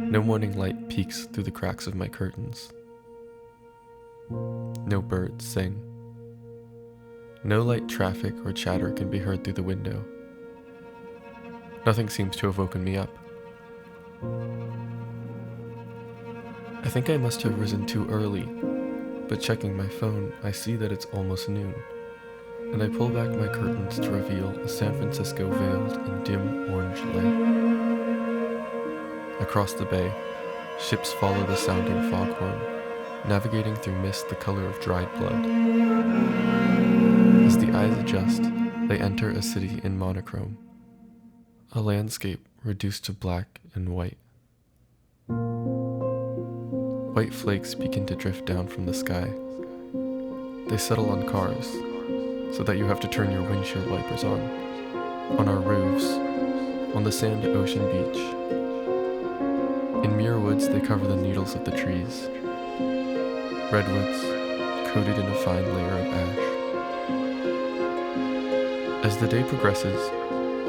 No morning light peeks through the cracks of my curtains. No birds sing. No light traffic or chatter can be heard through the window. Nothing seems to have woken me up. I think I must have risen too early, but checking my phone, I see that it's almost noon, and I pull back my curtains to reveal a San Francisco veiled in dim orange light. Across the bay, ships follow the sounding foghorn, navigating through mist the color of dried blood. As the eyes adjust, they enter a city in monochrome, a landscape reduced to black and white. White flakes begin to drift down from the sky. They settle on cars, so that you have to turn your windshield wipers on our roofs, on the sand ocean beach. In Muir Woods, they cover the needles of the trees. Redwoods, coated in a fine layer of ash. As the day progresses,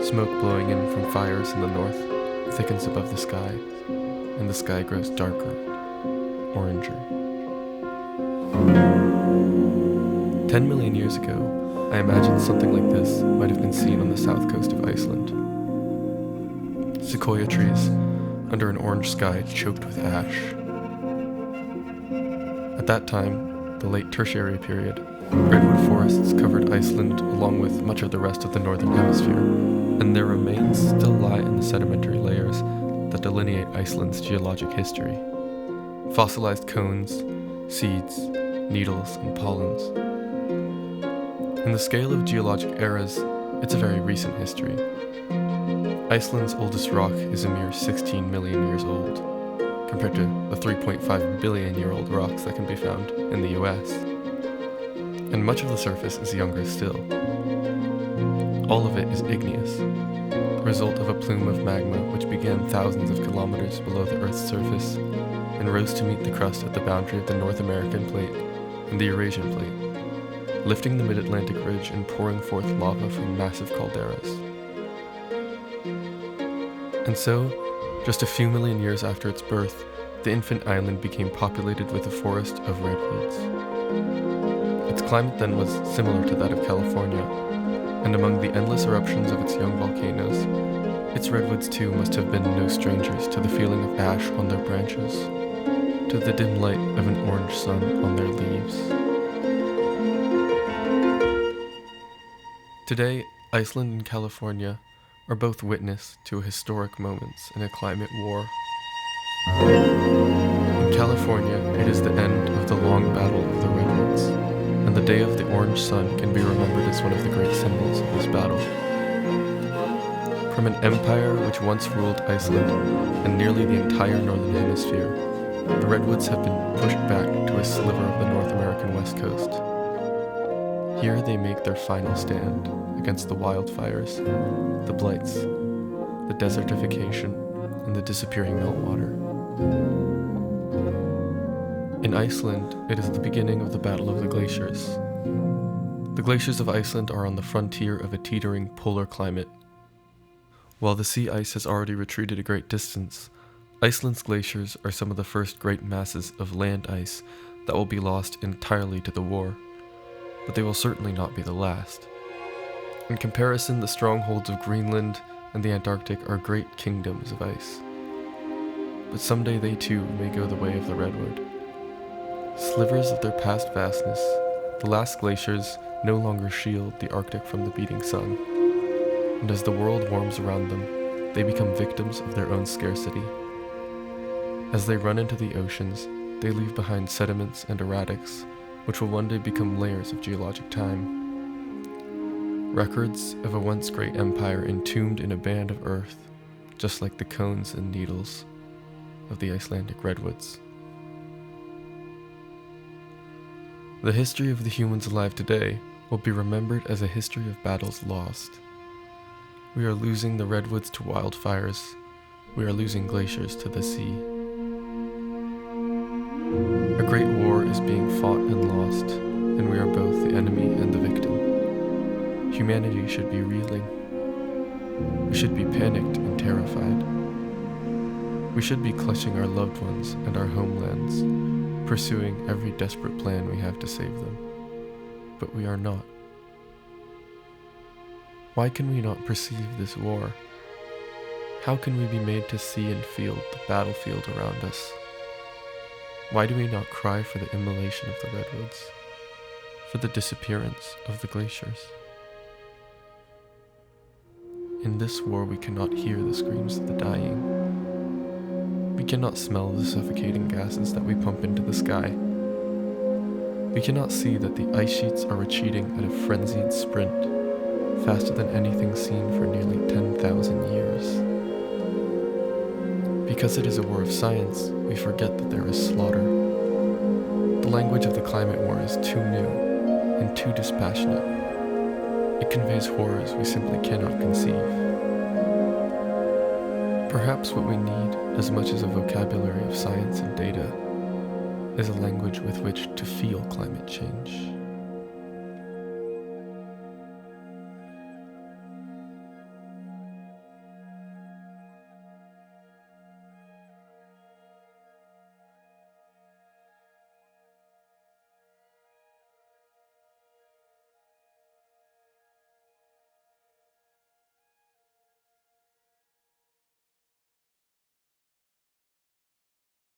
smoke blowing in from fires in the north thickens above the sky, and the sky grows darker, oranger. 10 million years ago, I imagine something like this might have been seen on the south coast of Iceland. Sequoia trees under an orange sky choked with ash. At that time, the late Tertiary period, redwood forests covered Iceland along with much of the rest of the northern hemisphere, and their remains still lie in the sedimentary layers that delineate Iceland's geologic history. Fossilized cones, seeds, needles, and pollens. In the scale of geologic eras, it's a very recent history. Iceland's oldest rock is a mere 16 million years old, compared to the 3.5 billion year old rocks that can be found in the US. And much of the surface is younger still. All of it is igneous, the result of a plume of magma which began thousands of kilometers below the Earth's surface and rose to meet the crust at the boundary of the North American plate and the Eurasian plate, lifting the mid-Atlantic ridge and pouring forth lava from massive calderas. And so, just a few million years after its birth, the infant island became populated with a forest of redwoods. Its climate then was similar to that of California, and among the endless eruptions of its young volcanoes, its redwoods too must have been no strangers to the feeling of ash on their branches, to the dim light of an orange sun on their leaves. Today, Iceland and California are both witness to historic moments in a climate war. In California, it is the end of the long battle of the redwoods, and the day of the orange sun can be remembered as one of the great symbols of this battle. From an empire which once ruled Iceland and nearly the entire northern hemisphere, the redwoods have been pushed back to a sliver of the North American west coast. Here they make their final stand against the wildfires, the blights, the desertification, and the disappearing meltwater. In Iceland, it is the beginning of the Battle of the Glaciers. The glaciers of Iceland are on the frontier of a teetering polar climate. While the sea ice has already retreated a great distance, Iceland's glaciers are some of the first great masses of land ice that will be lost entirely to the war, but they will certainly not be the last. In comparison, the strongholds of Greenland and the Antarctic are great kingdoms of ice. But someday they too may go the way of the redwood. Slivers of their past vastness, the last glaciers no longer shield the Arctic from the beating sun, and as the world warms around them, they become victims of their own scarcity. As they run into the oceans, they leave behind sediments and erratics, which will one day become layers of geologic time. Records of a once great empire entombed in a band of earth, just like the cones and needles of the Icelandic redwoods. The history of the humans alive today will be remembered as a history of battles lost. We are losing the redwoods to wildfires. We are losing glaciers to the sea. A great war is being fought and lost, and we are both the enemy and the victim. Humanity should be reeling. We should be panicked and terrified. We should be clutching our loved ones and our homelands, pursuing every desperate plan we have to save them. But we are not. Why can we not perceive this war? How can we be made to see and feel the battlefield around us? Why do we not cry for the immolation of the redwoods, for the disappearance of the glaciers? In this war we cannot hear the screams of the dying. We cannot smell the suffocating gases that we pump into the sky. We cannot see that the ice sheets are retreating at a frenzied sprint, faster than anything seen for nearly 10,000 years. Because it is a war of science, we forget that there is slaughter. The language of the climate war is too new and too dispassionate. It conveys horrors we simply cannot conceive. Perhaps what we need, as much as a vocabulary of science and data, is a language with which to feel climate change.